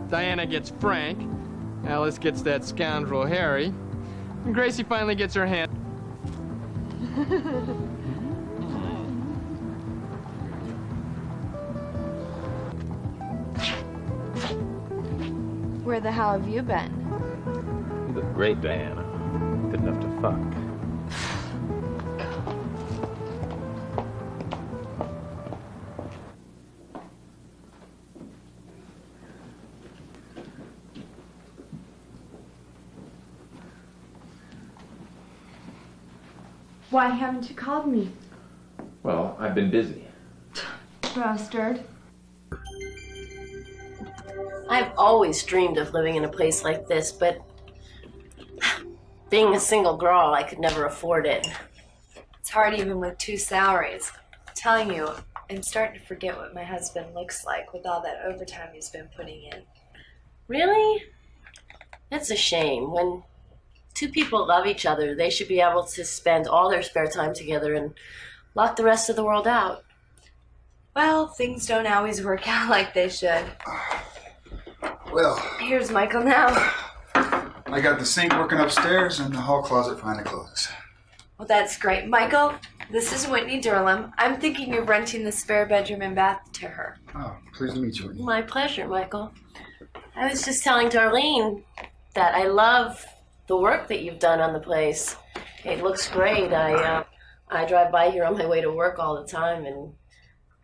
Diana gets Frank. Alice gets that scoundrel Harry. And Gracie finally gets her hand. Where the hell have you been? The great Diana. Good enough to fuck. Why haven't you called me? Well, I've been busy. Bastard. I've always dreamed of living in a place like this, but being a single girl, I could never afford it. It's hard even with 2 salaries. I'm telling you, I'm starting to forget what my husband looks like with all that overtime he's been putting in. Really? That's a shame. When 2 people love each other, they should be able to spend all their spare time together and lock the rest of the world out. Well, things don't always work out like they should. Well, here's Michael now. I got the sink working upstairs and the hall closet finally closes. Well, that's great. Michael, this is Whitney Durham. I'm thinking of renting the spare bedroom and bath to her. Oh, pleased to meet you, Whitney. My pleasure, Michael. I was just telling Darlene that I love the work that you've done on the place. It looks great. I drive by here on my way to work all the time, and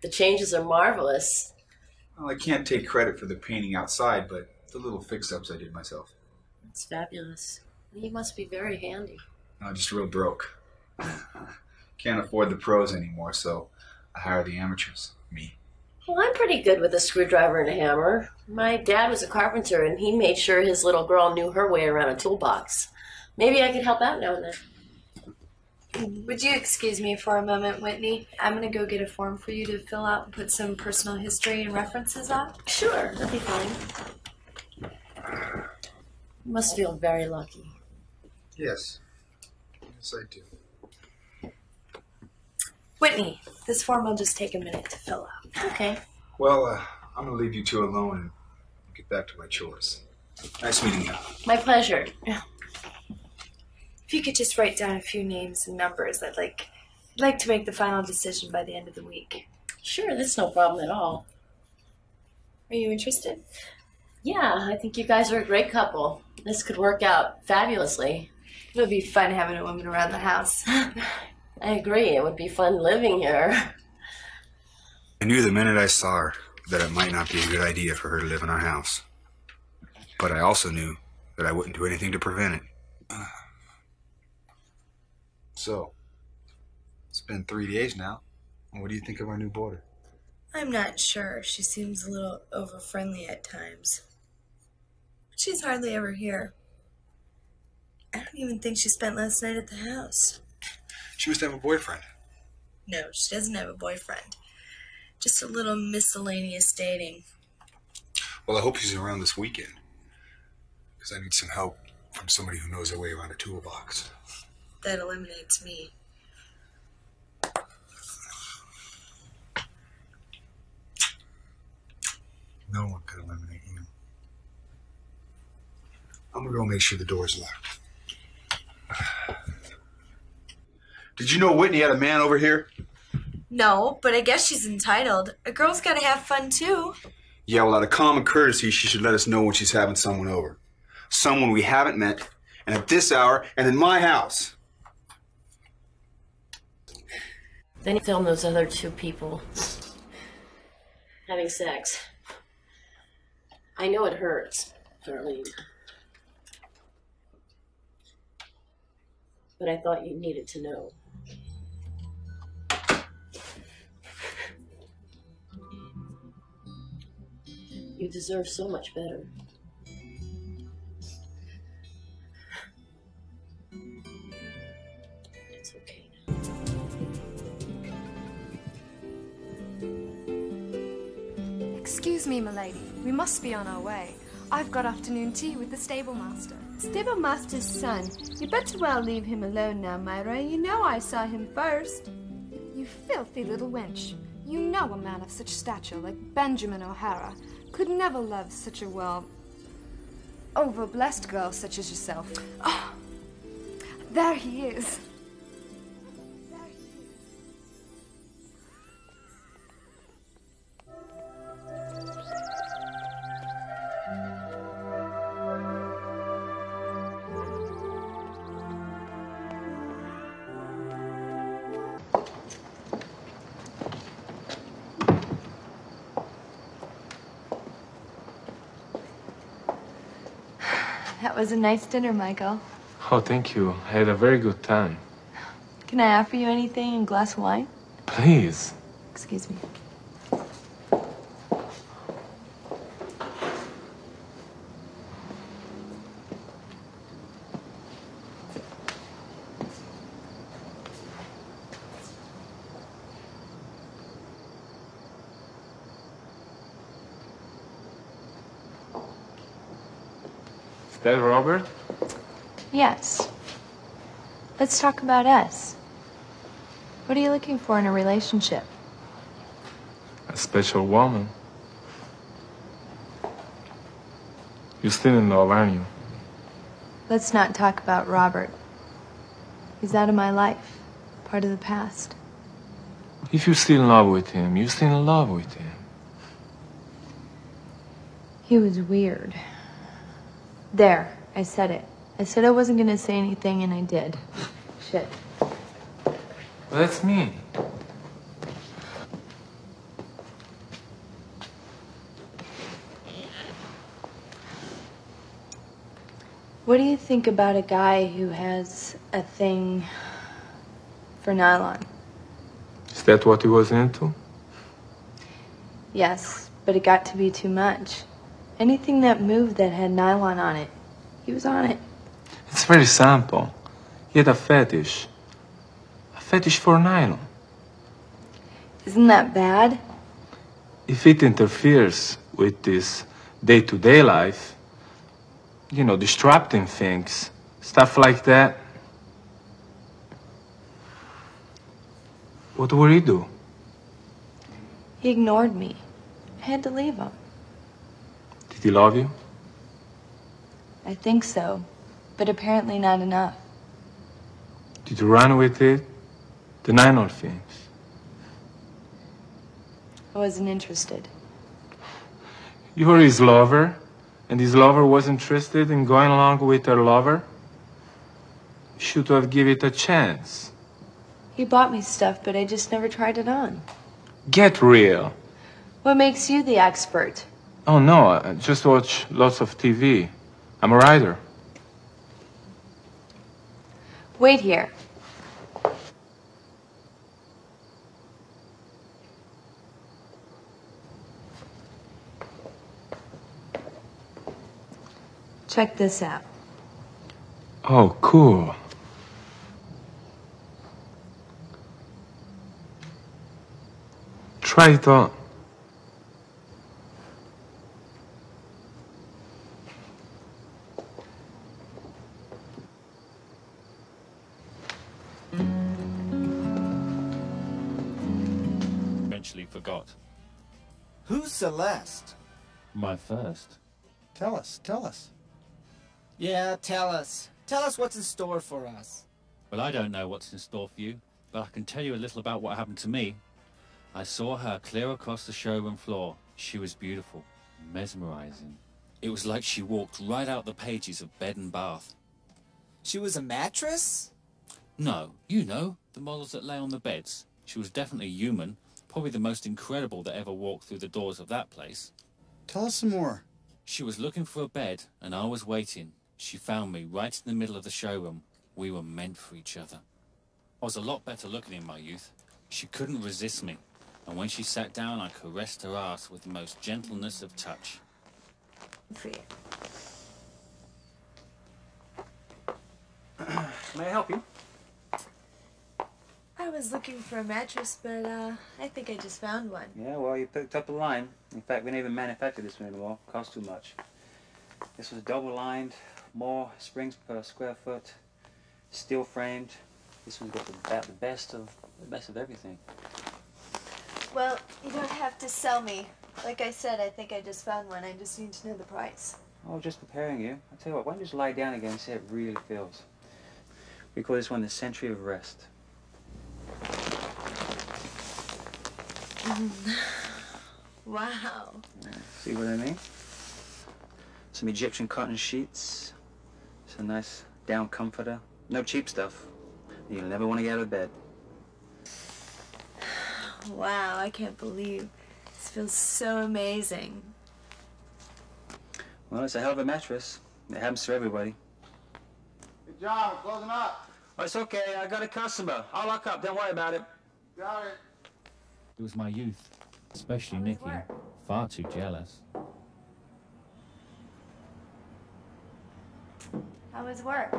the changes are marvelous. Well, I can't take credit for the painting outside, but the little fix-ups I did myself. It's fabulous. You must be very handy. I'm just real broke. Can't afford the pros anymore, so I hire the amateurs. Me. Well, I'm pretty good with a screwdriver and a hammer. My dad was a carpenter, and he made sure his little girl knew her way around a toolbox. Maybe I could help out now and then. Would you excuse me for a moment, Whitney? I'm going to go get a form for you to fill out and put some personal history and references on. Sure, that'd be fine. You must feel very lucky. Yes. Yes, I do. Whitney, this form will just take a minute to fill out. Okay. Well, I'm going to leave you 2 alone and get back to my chores. Nice meeting you. My pleasure. If you could just write down a few names and numbers, I'd like to make the final decision by the end of the week. Sure, that's no problem at all. Are you interested? Yeah, I think you guys are a great couple. This could work out fabulously. It'll be fun having a woman around the house. I agree. It would be fun living here. I knew the minute I saw her that it might not be a good idea for her to live in our house. But I also knew that I wouldn't do anything to prevent it. So, it's been 3 days now. What do you think of our new boarder? I'm not sure. She seems a little over-friendly at times. She's hardly ever here. I don't even think she spent last night at the house. She must have a boyfriend. No, she doesn't have a boyfriend. Just a little miscellaneous dating. Well, I hope she's around this weekend. Because I need some help from somebody who knows their way around a toolbox. That eliminates me. No one could eliminate you. I'm gonna go make sure the door's locked. Did you know Whitney had a man over here? No, but I guess she's entitled. A girl's gotta have fun too. Yeah, well, out of common courtesy, she should let us know when she's having someone over. Someone we haven't met, and at this hour, and in my house. Then you film those other 2 people having sex. I know it hurts, Darlene. But I thought you needed to know. You deserve so much better. It's okay now. Excuse me, milady. We must be on our way. I've got afternoon tea with the stable master. Stable master's son. You better well leave him alone now, Myra. You know I saw him first. You filthy little wench. You know a man of such stature like Benjamin O'Hara could never love such a, well, over-blessed girl such as yourself. Oh, there he is. That was a nice dinner, Michael. Oh, thank you. I had a very good time. Can I offer you anything? A glass of wine? Please. Excuse me. Is that Robert? Yes. Let's talk about us. What are you looking for in a relationship? A special woman. You're still in love, aren't you? Let's not talk about Robert. He's out of my life, part of the past. If you're still in love with him, you're still in love with him. He was weird. There, I said it. I said I wasn't gonna say anything, and I did. Shit. Well, that's me. What do you think about a guy who has a thing for nylon? Is that what he was into? Yes, but it got to be too much. Anything that moved that had nylon on it, he was on it. It's very simple. He had a fetish. A fetish for nylon. Isn't that bad? If it interferes with this day-to-day life, you know, disrupting things, stuff like that. What would he do? He ignored me. I had to leave him. Did he love you? I think so, but apparently not enough. Did you run with it? The nylon things? I wasn't interested. You were his lover, and his lover was interested in going along with her lover? You should have given it a chance. He bought me stuff, but I just never tried it on. Get real. What makes you the expert? Oh, no, I just watch lots of TV. I'm a writer. Wait here. Check this out. Oh, cool. Try it on. Eventually forgot. Who's Celeste? My first. Tell us, tell us. Yeah, tell us. Tell us what's in store for us. Well, I don't know what's in store for you, but I can tell you a little about what happened to me. I saw her clear across the showroom floor. She was beautiful, mesmerizing. It was like she walked right out the pages of Bed and Bath. She was a mattress? No, you know, the models that lay on the beds. She was definitely human, probably the most incredible that ever walked through the doors of that place. Tell us some more. She was looking for a bed, and I was waiting. She found me right in the middle of the showroom. We were meant for each other. I was a lot better looking in my youth. She couldn't resist me, and when she sat down, I caressed her ass with the most gentleness of touch. May I help you? I was looking for a mattress, but I think I just found one. Yeah, well, you picked up a line. In fact, we don't even manufacture this one anymore. Costs too much. This was double-lined, more springs per square foot, steel framed. This one's got about the best of everything. Well, you don't have to sell me. Like I said, I think I just found one. I just need to know the price. Oh, just preparing you. I tell you what, why don't you just lie down again and see how it really feels? We call this one the Century of Rest. Wow. See what I mean? Some Egyptian cotton sheets, some nice down comforter. No cheap stuff. You'll never want to get out of bed. Wow, I can't believe this feels so amazing. Well, it's a hell of a mattress. It happens to everybody. Hey, John, we're closing up. Oh, it's okay. I got a customer. I'll lock up. Don't worry about it. Got it. It was my youth, especially Nikki. Far too jealous. How was work?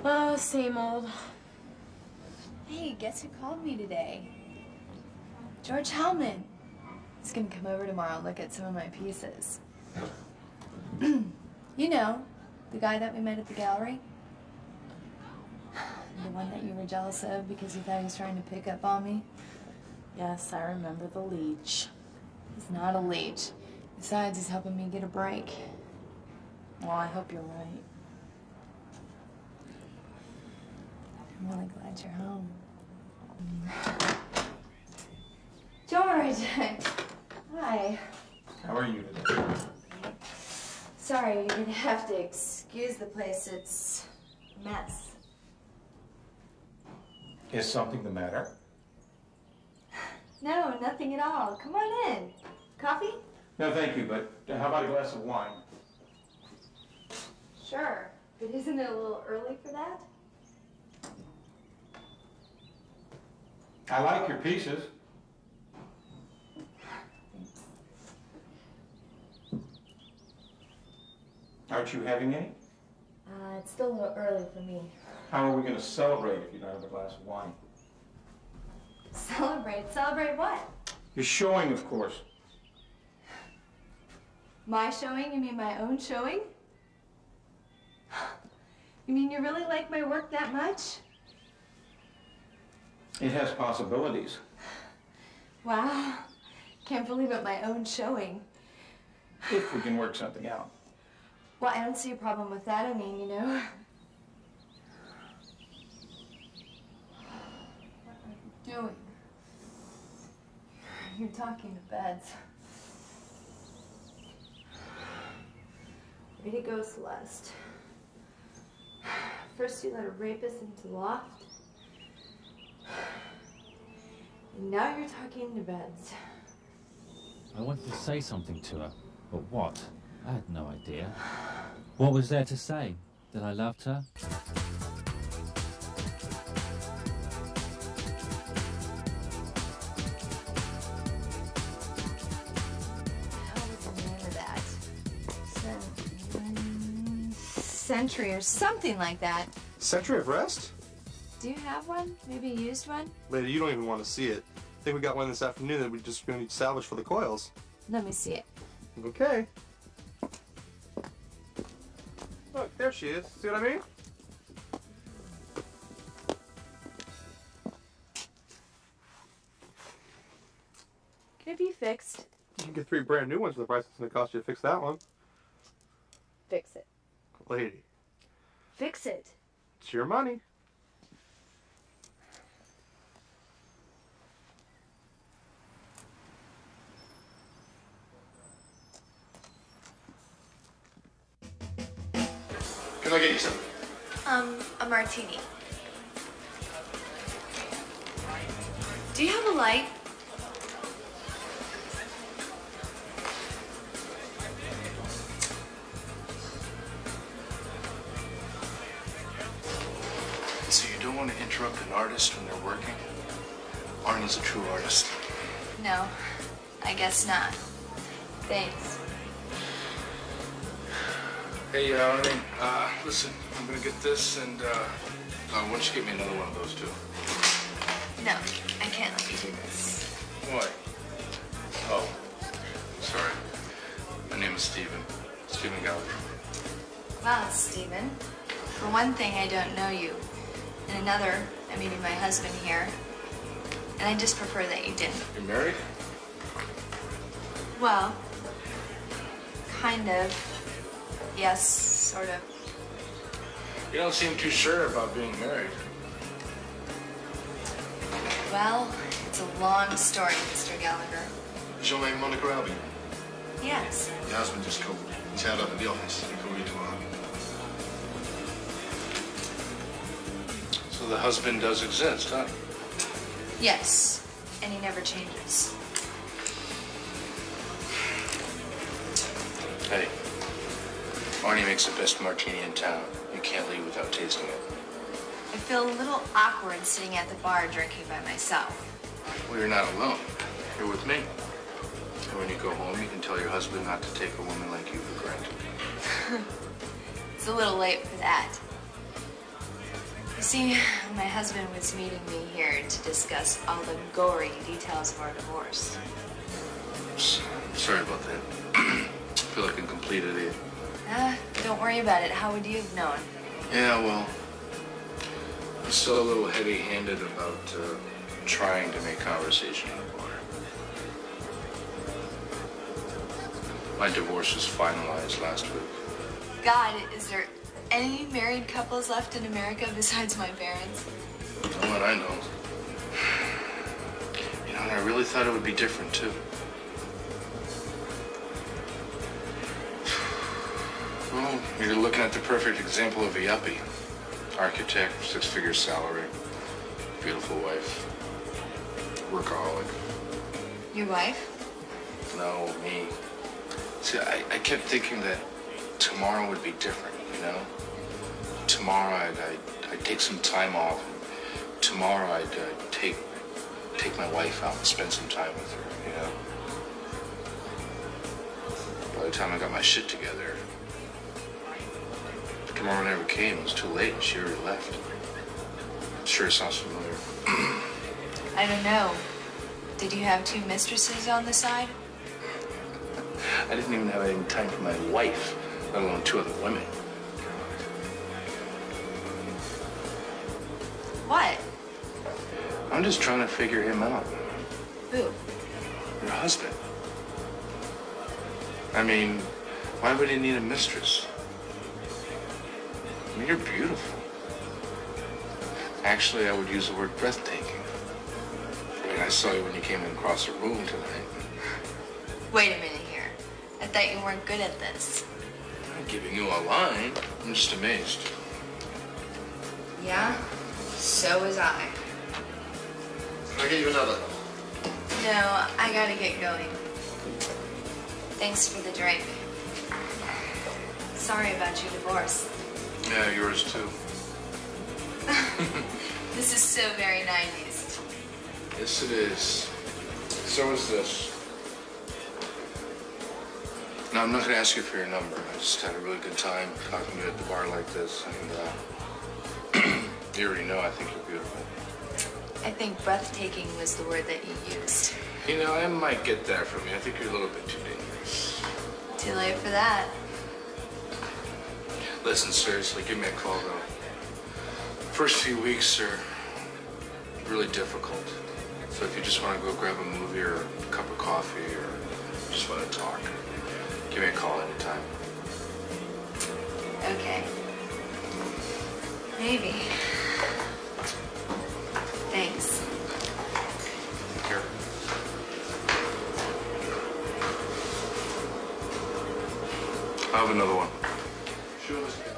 Oh, same old. Hey, guess who called me today? George Hellman. He's gonna come over tomorrow and look at some of my pieces. You know, the guy that we met at the gallery? The one that you were jealous of because you thought he was trying to pick up on me? Yes, I remember the leech. He's not a leech. Besides, he's helping me get a break. Well, I hope you're right. I'm really glad you're home. George! Hi. How are you today? Sorry, you're gonna have to excuse the place. It's a mess. Is something the matter? No, nothing at all. Come on in. Coffee? No, thank you, but how about a glass of wine? Sure. But isn't it a little early for that? I like your pieces. Aren't you having any? It's still a little early for me. How are we going to celebrate if you don't have a glass of wine? Celebrate? Celebrate what? You're showing, of course. My showing? You mean my own showing? You mean you really like my work that much? It has possibilities. Wow. Can't believe it, my own showing. If we can work something out. Well, I don't see a problem with that. I mean, you know. What are you doing? You're talking to beds. Way to go, Celeste. First you let a rapist into the loft. And now you're talking to beds. I wanted to say something to her, but what? I had no idea. What was there to say? That I loved her? How was the name of that? Century or something like that. Century of Rest? Do you have one? Maybe a used one? Lady, you don't even want to see it. I think we got one this afternoon that we're just going to need salvage for the coils. Let me see it. Okay. Look, there she is. See what I mean? Can it be fixed? You can get 3 brand new ones for the price it's going to cost you to fix that one. Fix it. Lady, Fix it. it's your money. Can I get you something? A martini. Do you have a light? So you don't want to interrupt an artist when they're working? Arnold's a true artist. No, I guess not. Thanks. Hey, Arnie, listen, I'm gonna get this and, why don't you get me another one of those too? No, I can't let you do this. Why? Oh, sorry. My name is Steven. Steven Gallagher. Wow, Stephen. For one thing, I don't know you. And another, I'm meeting my husband here. And I just prefer that you didn't. You're married? Well, kind of. Yes, sort of. You don't seem too sure about being married. Well, it's a long story, Mr. Gallagher. Is your name Monica Albion? Yes. Your husband just called. He's out up at the office. He'll call you tomorrow. So the husband does exist, huh? Yes. And he never changes. Hey, Arnie makes the best martini in town. You can't leave without tasting it. I feel a little awkward sitting at the bar drinking by myself. Well, you're not alone. You're with me. And when you go home, you can tell your husband not to take a woman like you for granted. It's a little late for that. You see, my husband was meeting me here to discuss all the gory details of our divorce. Sorry about that. I feel like a complete idiot. Don't worry about it. How would you have known? Yeah, well, I'm still a little heavy-handed about trying to make conversation in the bar. My divorce was finalized last week. God, is there any married couples left in America besides my parents? Not what I know. You know, and I really thought it would be different, too. Well, you're looking at the perfect example of a yuppie. Architect, 6-figure salary, beautiful wife, workaholic. Your wife? No, me. See, I kept thinking that tomorrow would be different, you know? Tomorrow I'd take some time off. And tomorrow I'd take my wife out and spend some time with her, you know? By the time I got my shit together, tomorrow never came. It was too late. She already left. I'm sure it sounds familiar. I don't know. Did you have 2 mistresses on the side? I didn't even have any time for my wife, let alone 2 other women. What? I'm just trying to figure him out. Who? Your husband. I mean, why would he need a mistress? I mean, you're beautiful. Actually, I would use the word breathtaking. I mean, I saw you when you came across the room tonight. Wait a minute here. I thought you weren't good at this. I'm not giving you a line. I'm just amazed. Yeah? So was I. Can I get you another? No, I gotta get going. Thanks for the drink. Sorry about your divorce. Yeah, yours too. This is so very 90s. Yes, it is. So is this. No, I'm not going to ask you for your number. I just had a really good time talking to you at the bar like this. And you already know I think you're beautiful. I think breathtaking was the word that you used. You know, I might get that from you. I think you're a little bit too dangerous. Too late for that. Listen, seriously, give me a call, though. First few weeks are really difficult. So if you just want to go grab a movie or a cup of coffee or just want to talk, give me a call anytime. Okay. Maybe. Thanks. Here. I'll have another one. Sure, Mr. Guy.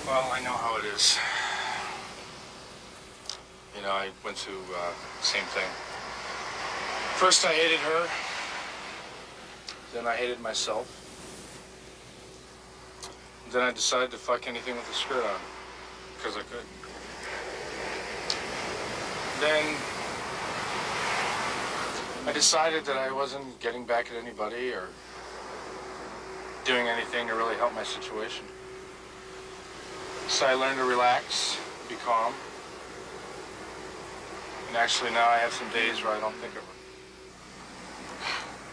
Well, I know how it is. You know, I went through the same thing. First I hated her, then I hated myself. Then I decided to fuck anything with a skirt on, because I could. Then I decided that I wasn't getting back at anybody or doing anything to really help my situation. So I learned to relax, be calm. And actually now I have some days where I don't think of her.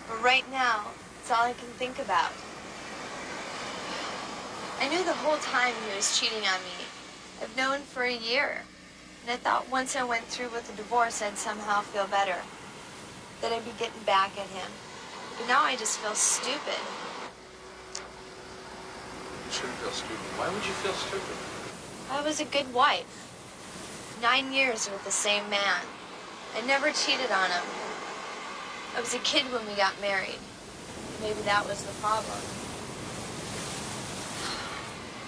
But right now, it's all I can think about. I knew the whole time he was cheating on me. I've known for a year. And I thought once I went through with the divorce, I'd somehow feel better. That I'd be getting back at him. But now I just feel stupid. You shouldn't feel stupid. Why would you feel stupid? I was a good wife. 9 years with the same man. I never cheated on him. I was a kid when we got married. Maybe that was the problem.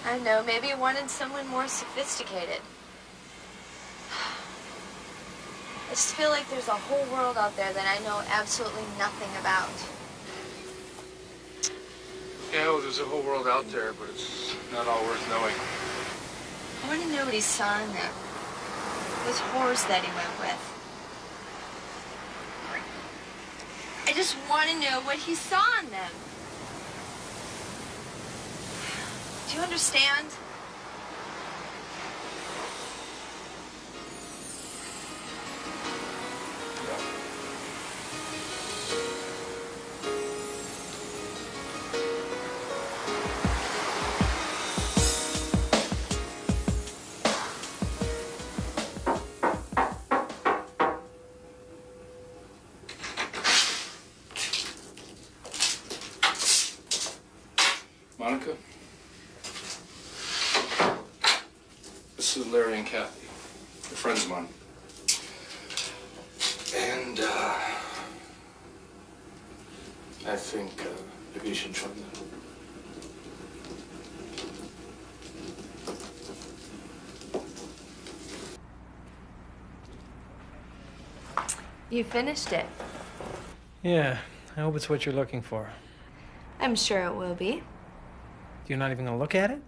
I don't know, maybe I wanted someone more sophisticated. I just feel like there's a whole world out there that I know absolutely nothing about. Yeah, well, there's a whole world out there, but it's not all worth knowing. I want to know what he saw in them. Those whores that he went with. I just want to know what he saw in them. Do you understand? Monica? This is Larry and Kathy. They're friends of mine. And, I think, maybe you should join them. You finished it. Yeah, I hope it's what you're looking for. I'm sure it will be. You're not even gonna look at it?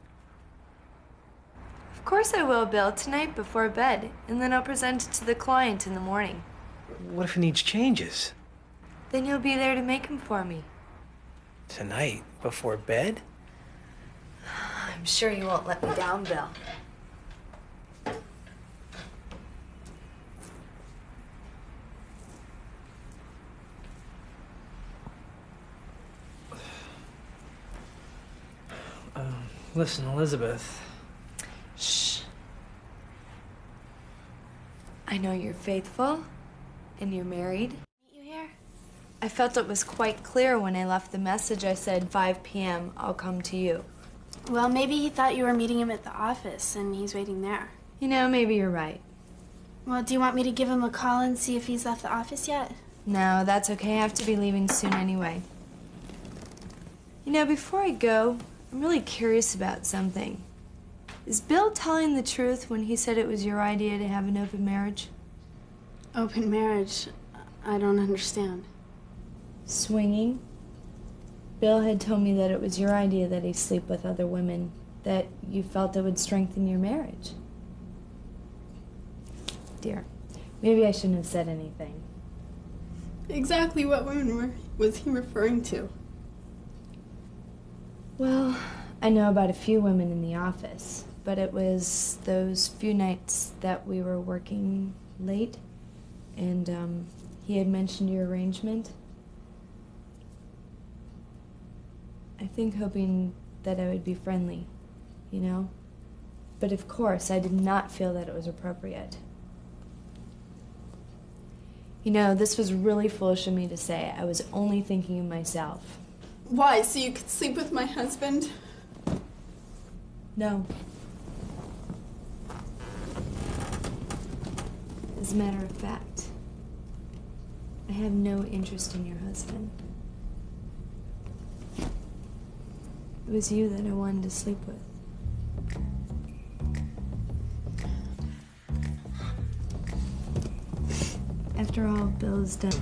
Of course I will, Bill, tonight before bed. And then I'll present it to the client in the morning. What if it needs changes? Then you'll be there to make them for me. Tonight, before bed? I'm sure you won't let me down, Bill. Listen, Elizabeth. Shh. I know you're faithful, and you're married. You here? I felt it was quite clear when I left the message. I said 5 p.m. I'll come to you. Well, maybe he thought you were meeting him at the office, and he's waiting there. You know, maybe you're right. Well, do you want me to give him a call and see if he's left the office yet? No, that's okay. I have to be leaving soon anyway. You know, before I go, I'm really curious about something. Is Bill telling the truth when he said it was your idea to have an open marriage? Open marriage? I don't understand. Swinging? Bill had told me that it was your idea that he sleep with other women, that you felt it would strengthen your marriage. Dear, maybe I shouldn't have said anything. Exactly what women was he referring to? Well, I know about a few women in the office, but it was those few nights that we were working late, and he had mentioned your arrangement. I think hoping that I would be friendly, you know? But of course, I did not feel that it was appropriate. You know, this was really foolish of me to say. I was only thinking of myself. Why, so you could sleep with my husband? No. As a matter of fact, I have no interest in your husband. It was you that I wanted to sleep with. After all, Bill's done.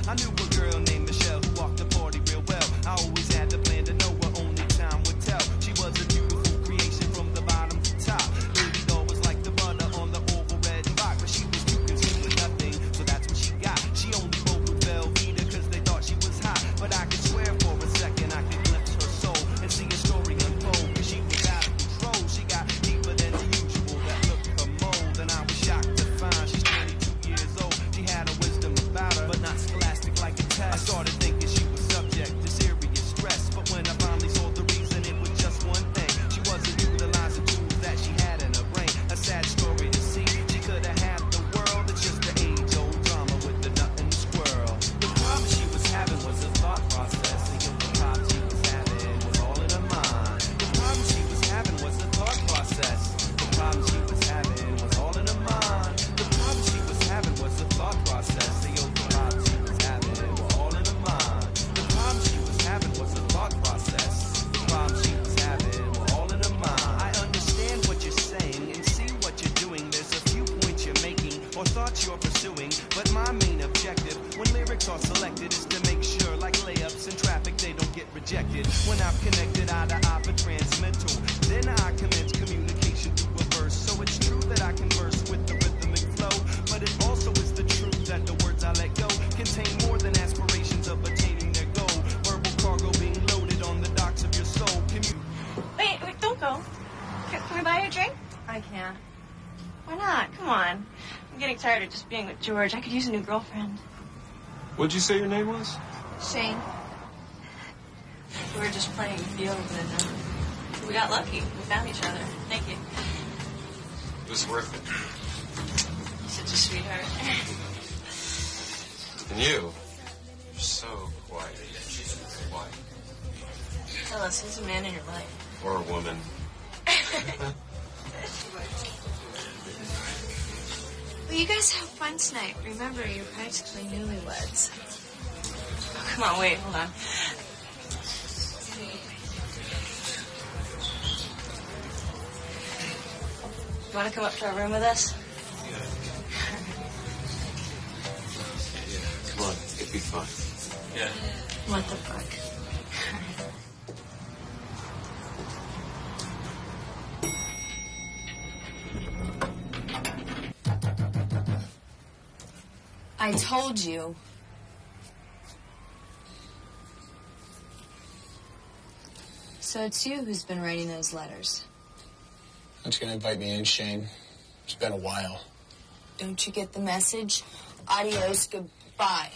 I knew a girl named Michelle who walked the party real well. I always had the plan to know her, only time would tell. She was a beautiful creation from the bottom to top. Baby doll was like the butter on the oval red rock, but she was too consumed with nothing, so that's what she got. She only rolled with Velveeta 'cause When I've connected eye to eye for transmittal, then I commence communication through a verse. So it's true that I converse with the rhythmic flow, but it also is the truth that the words I let go contain more than aspirations of attaining their goal. Verbal cargo being loaded on the docks of your soul. Wait, don't go. Can we buy you a drink? I can't. Why not? Come on. I'm getting tired of just being with George. I could use a new girlfriend. What'd you say your name was? Shane. We were just playing fields and we got lucky. We found each other. Thank you. It was worth it. You're such a sweetheart. And you're so quiet. Why? Tell us, who's a man in your life? Or a woman. Well, you guys have fun tonight. Remember, you're practically newlyweds. Oh, come on, wait, hold on. You want to come up to our room with us? Come on, it'd be fun. Yeah. What the fuck? I told you. So it's you who's been writing those letters. Aren't you gonna invite me in, Shane? It's been a while. Don't you get the message? Adios, goodbye.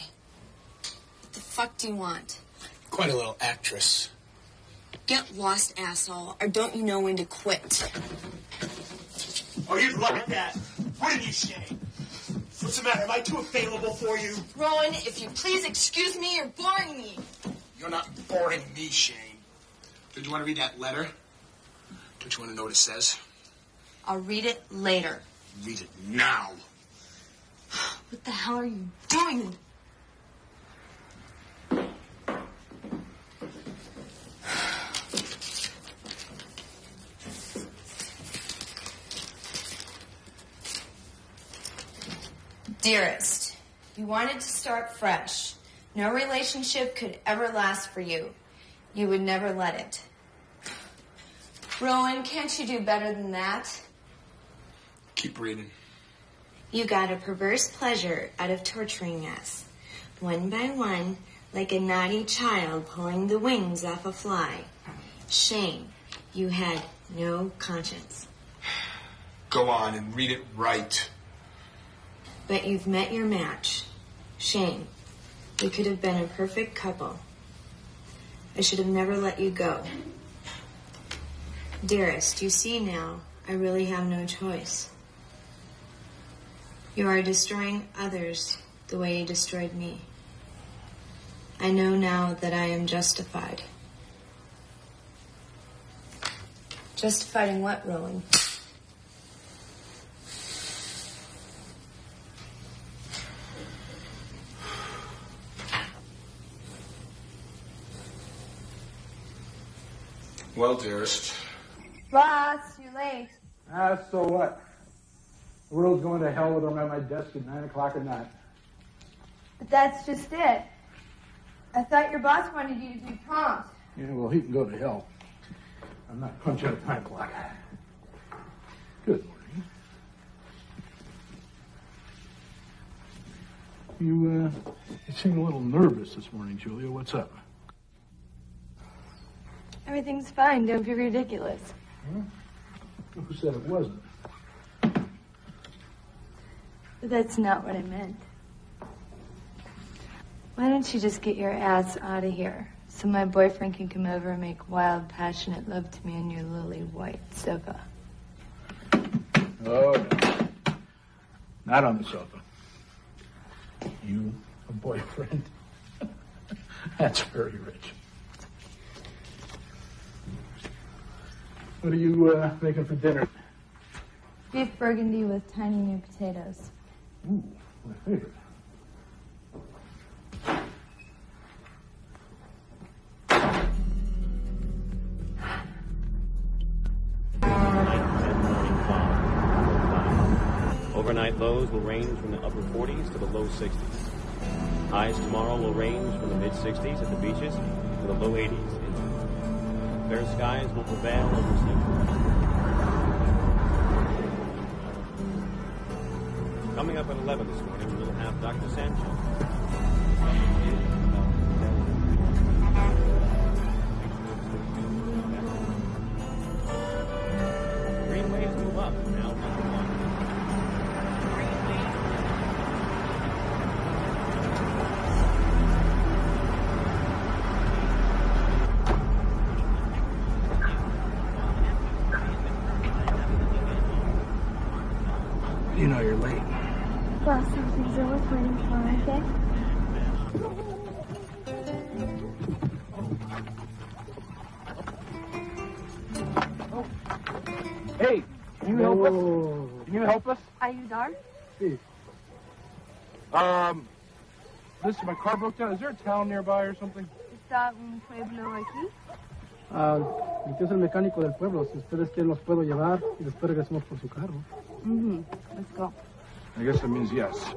What the fuck do you want? Quite a little actress. Get lost, asshole, or don't you know when to quit? Oh, you'd like that, wouldn't you, Shane? What's the matter? Am I too available for you? Rowan, if you please excuse me, you're boring me. You're not boring me, Shane. Did you want to read that letter? Don't you want to know what it says? I'll read it later. Read it now. What the hell are you doing? Dearest, you wanted to start fresh. No relationship could ever last for you. You would never let it. Rowan, can't you do better than that? Keep reading. You got a perverse pleasure out of torturing us. One by one, like a naughty child pulling the wings off a fly. Shame, you had no conscience. Go on and read it right. But you've met your match. Shame, we could have been a perfect couple. I should have never let you go. Dearest, you see now, I really have no choice. You are destroying others the way you destroyed me. I know now that I am justified. Justified in what, Rowan? Well, dearest. Boss, you're late. So what? The world's going to hell whether I'm at my desk at 9 o'clock or not. But that's just it. I thought your boss wanted you to be prompt. Yeah, well, he can go to hell. I'm not punching a time clock. Good morning. You seem a little nervous this morning, Julia. What's up? Everything's fine. Don't be ridiculous. Huh? Who said it wasn't? But that's not what I meant. Why don't you just get your ass out of here so my boyfriend can come over and make wild, passionate love to me on your lily white sofa? Oh, no. Not on the sofa. You, a boyfriend? That's very rich. What are you making for dinner? Beef burgundy with tiny new potatoes. Ooh, my favorite. Overnight lows will range from the upper 40s to the low 60s. Highs tomorrow will range from the mid 60s at the beaches to the low 80s. Fair skies will prevail over Central. Coming up at 11 this morning, we'll have Dr. Sanchez. Greenways move up, now number 1. You know you're late. Well, some things are worth waiting for, aren't they? Hey, can you help us? Can you help us? Ayudar? Sí. Listen, my car broke down. Is there a town nearby or something? ¿Está un pueblo aquí? Yo soy el mecánico del pueblo. Si ustedes quieren, los puedo llevar y después regresamos por su carro. Let's go. I guess that means yes.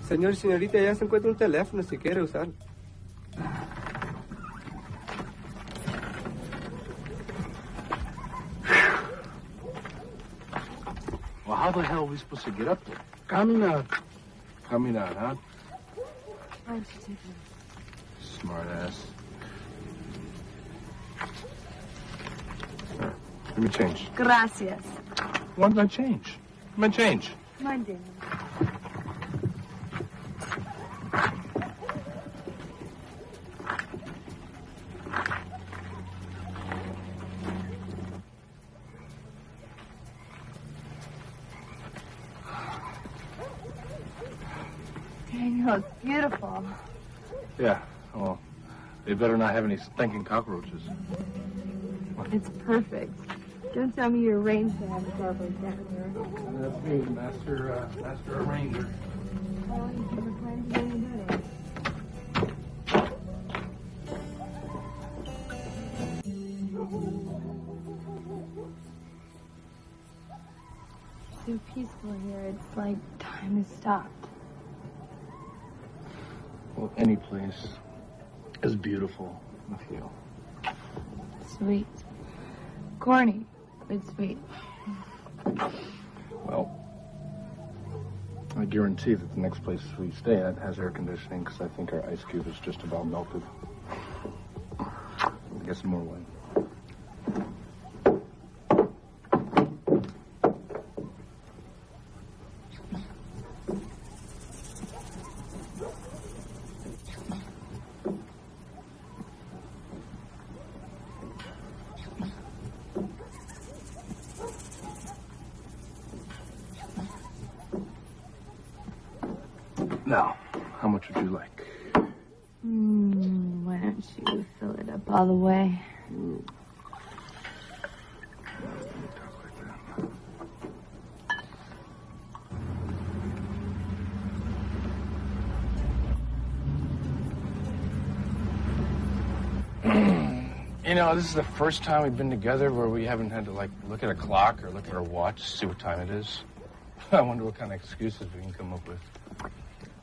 Señor y señorita, ya se encuentra un teléfono si quiere usarlo. Well, how the hell are we supposed to get up there? Caminar. Caminar, huh? Why don't you take me? Smart ass. Here, let me change. Gracias. Why did I change? Come on, change. My dear. Daniel, it's beautiful. Yeah, well, they better not have any stinking cockroaches. It's perfect. Don't tell me you arranged to have a car break down here. That's me, master arranger. Oh, you never planned to do any better. So peaceful here, it's like time has stopped. Well, any place is beautiful with you. Sweet. Corny, but sweet. Well, I guarantee that the next place we stay at has air conditioning because I think our ice cube is just about melted. Get some more wine. Now, how much would you like? Why don't you fill it up all the way? You know, this is the first time we've been together where we haven't had to, like, look at a clock or look at our watch to see what time it is. I wonder what kind of excuses we can come up with.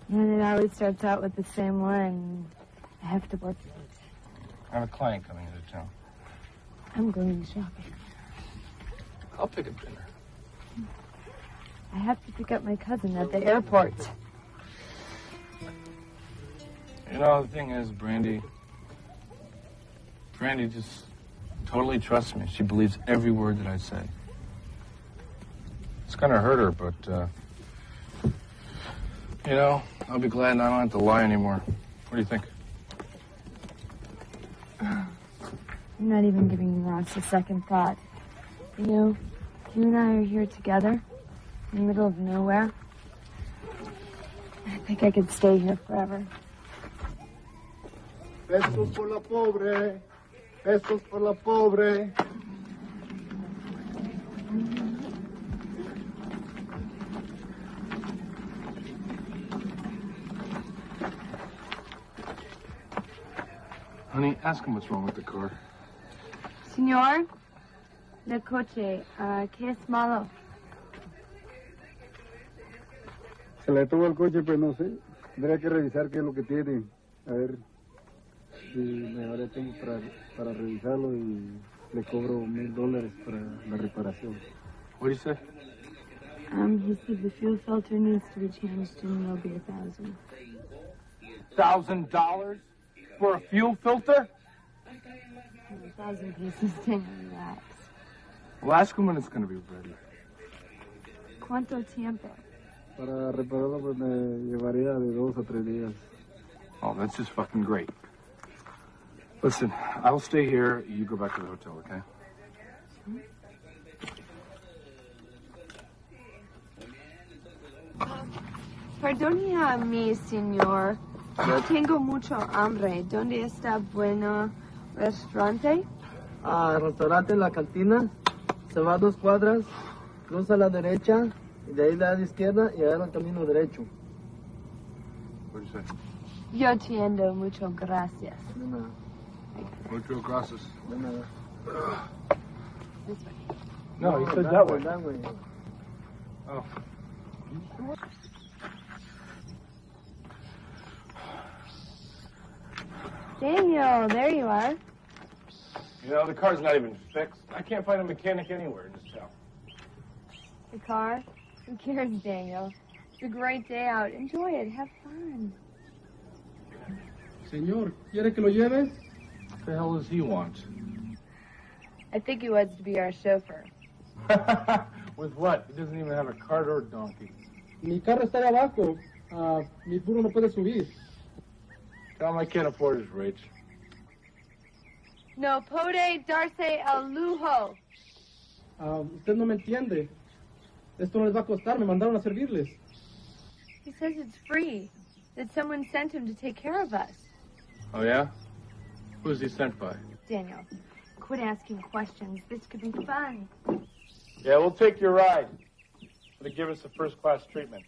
And it always starts out with the same one. I have to work late. I have a client coming into town. I'm going shopping. I'll pick up dinner. I have to pick up my cousin at the airport. You know, the thing is, Brandy just totally trusts me. She believes every word that I say. It's gonna hurt her, but, you know, I'll be glad I don't have to lie anymore. What do you think? I'm not even giving Ross a second thought. You know, you and I are here together in the middle of nowhere. I think I could stay here forever. Pesos por la pobre, pesos por la pobre. Honey, ask him what's wrong with the car. Señor, el coche, ¿qué es malo? Se le tuvo el coche, pues no sé. Tendría que revisar qué es lo que tiene. A ver si me daré tiempo para revisarlo y le cobro $1,000 para la reparación. What do you say? He said the fuel filter needs to be changed and it'll be $1,000. $1,000 for a fuel filter? 1,000 pieces, Daniel, relax. Well, ask him when it's going to be ready. ¿Cuánto tiempo? Para repararlo, pues me llevaría de 2 a 3 días. Oh, that's just fucking great. Listen, I'll stay here. You go back to the hotel, okay? Perdone a mí, señor. Yo tengo mucho hambre. ¿Dónde está bueno restaurante? El restaurante en la cantina. Se va 2 cuadras, cruza a la derecha, y de ahí le da a la izquierda y agarra el camino derecho. What do you say? Yo entiendo. Muchas gracias. De nada. Muchas gracias. De nada. This way. No, he said that way. That way. Oh. Daniel, there you are. You know, the car's not even fixed. I can't find a mechanic anywhere in this town. The car? Who cares, Daniel? It's a great day out. Enjoy it. Have fun. Señor, ¿quiere que lo lleve? What the hell does he want? I think he wants to be our chauffeur. With what? He doesn't even have a cart or a donkey. Mi carro está ahí abajo. Mi burro no puede subir. Tell him I can't afford his rates. No puede darse el lujo. Usted no me entiende. Esto no les va a costar. Me mandaron a servirles. He says it's free. That someone sent him to take care of us. Oh, yeah? Who's he sent by? Daniel, quit asking questions. This could be fun. Yeah, we'll take your ride. But give us a first-class treatment.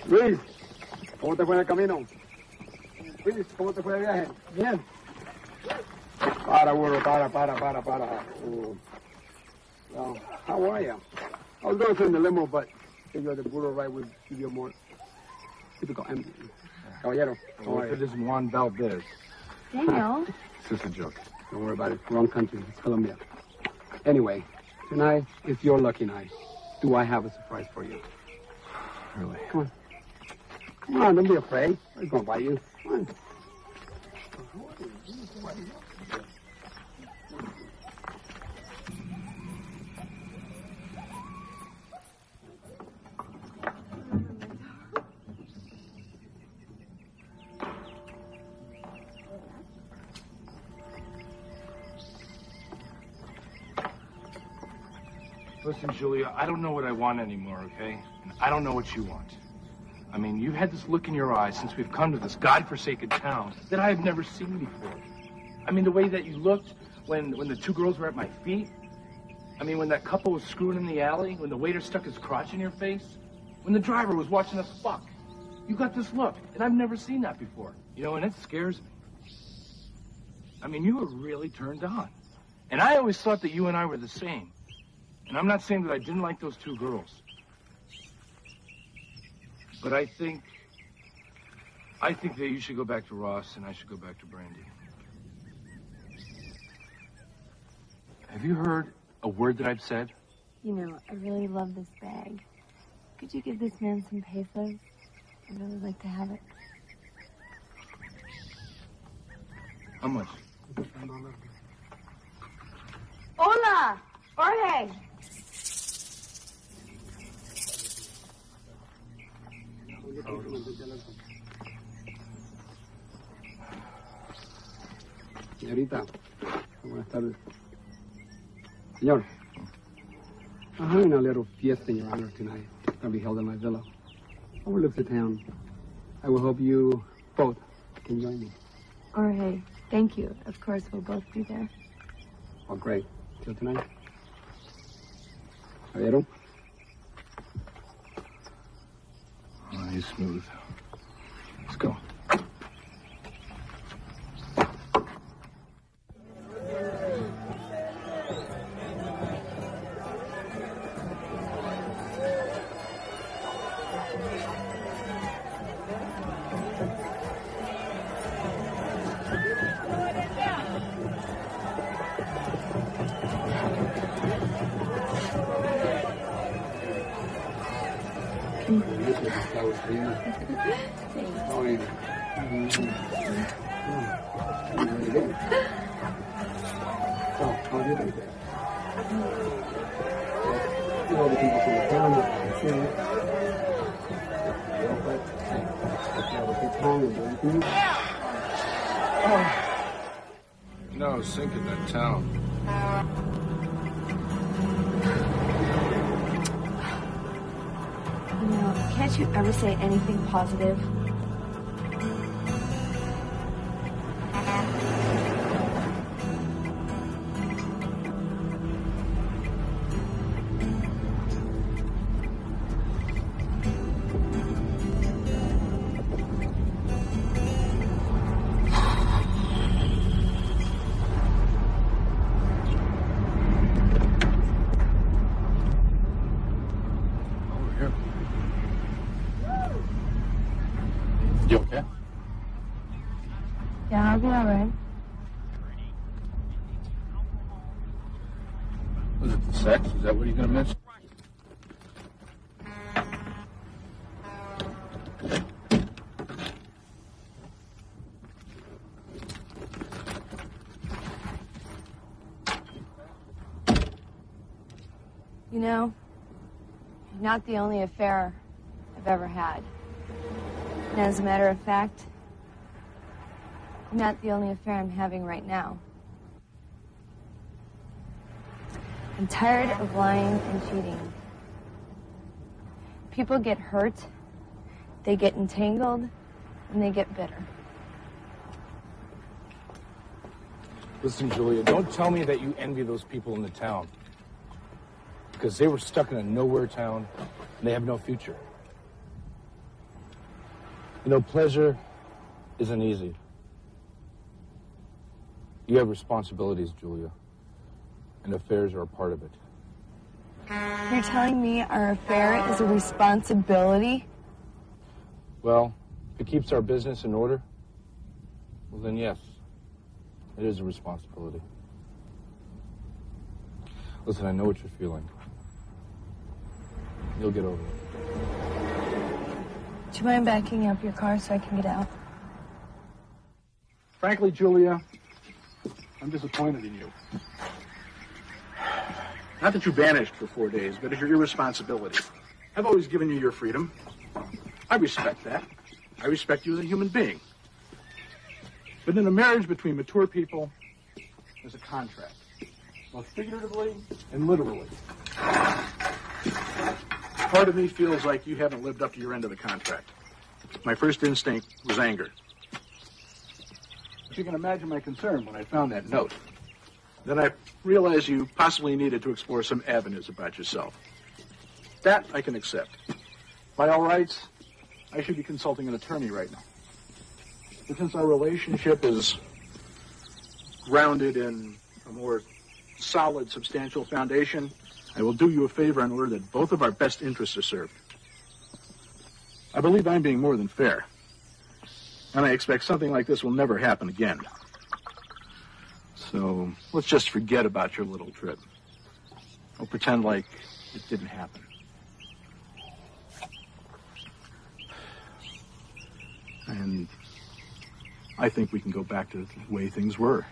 Luis, ¿cómo te fue en el camino? Luis, ¿cómo te fue el viaje? Bien. Para, burro, para. How are you? I was going to send the limo, but figured the burro ride would give you more typical empty. Caballero, Well, if it is Juan Valdez. Daniel. It's just a joke. Don't worry about it. Wrong country. It's Colombia. Anyway, tonight is your lucky night. Do I have a surprise for you? Really? Come on. Come on, don't be afraid. I'm going to bite you. Come on. Listen, Julia, I don't know what I want anymore, okay? And I don't know what you want. I mean, you've had this look in your eyes since we've come to this godforsaken town that I have never seen before. I mean, the way that you looked when the 2 girls were at my feet. I mean, when that couple was screwing in the alley, when the waiter stuck his crotch in your face, when the driver was watching us fuck. You got this look, and I've never seen that before. You know, and it scares me. I mean, you were really turned on. And I always thought that you and I were the same. And I'm not saying that I didn't like those 2 girls. But I think that you should go back to Ross and I should go back to Brandy. Have you heard a word that I've said? You know, I really love this bag. Could you give this man some pesos? I'd really like to have it. How much? Hola, Jorge. Señorita, buenas tardes. Señor, I'm having a little fiesta in your honor tonight. It'll be held in my villa. Overlooks the town. I will hope you both can join me. Jorge, thank you. Of course, we'll both be there. Oh, great. Till tonight. Caballero? Oh, he's smooth. Let's go. No, sink in that town. You know, can't you ever say anything positive? You okay? Yeah, I'll be all right. Was it the sex? Is that what you're gonna mention? You know, you're not the only affair I've ever had. And as a matter of fact, you're not the only affair I'm having right now. I'm tired of lying and cheating. People get hurt, they get entangled, and they get bitter. Listen, Julia, don't tell me that you envy those people in the town. Because they were stuck in a nowhere town, and they have no future. You know, pleasure isn't easy. You have responsibilities, Julia, and affairs are a part of it. You're telling me our affair is a responsibility? Well, if it keeps our business in order, well then yes, it is a responsibility. Listen, I know what you're feeling. You'll get over it. Do you mind backing up your car so I can get out? Frankly, Julia, I'm disappointed in you. Not that you vanished for 4 days, but it's your irresponsibility. I've always given you your freedom. I respect that. I respect you as a human being. But in a marriage between mature people, there's a contract, both figuratively and literally. Part of me feels like you haven't lived up to your end of the contract. My first instinct was anger. But you can imagine my concern when I found that note. Then I realized you possibly needed to explore some avenues about yourself. That I can accept. By all rights, I should be consulting an attorney right now. But since our relationship is grounded in a more solid, substantial foundation, I will do you a favor in order that both of our best interests are served. I believe I'm being more than fair. And I expect something like this will never happen again. So let's just forget about your little trip. We'll pretend like it didn't happen. And I think we can go back to the way things were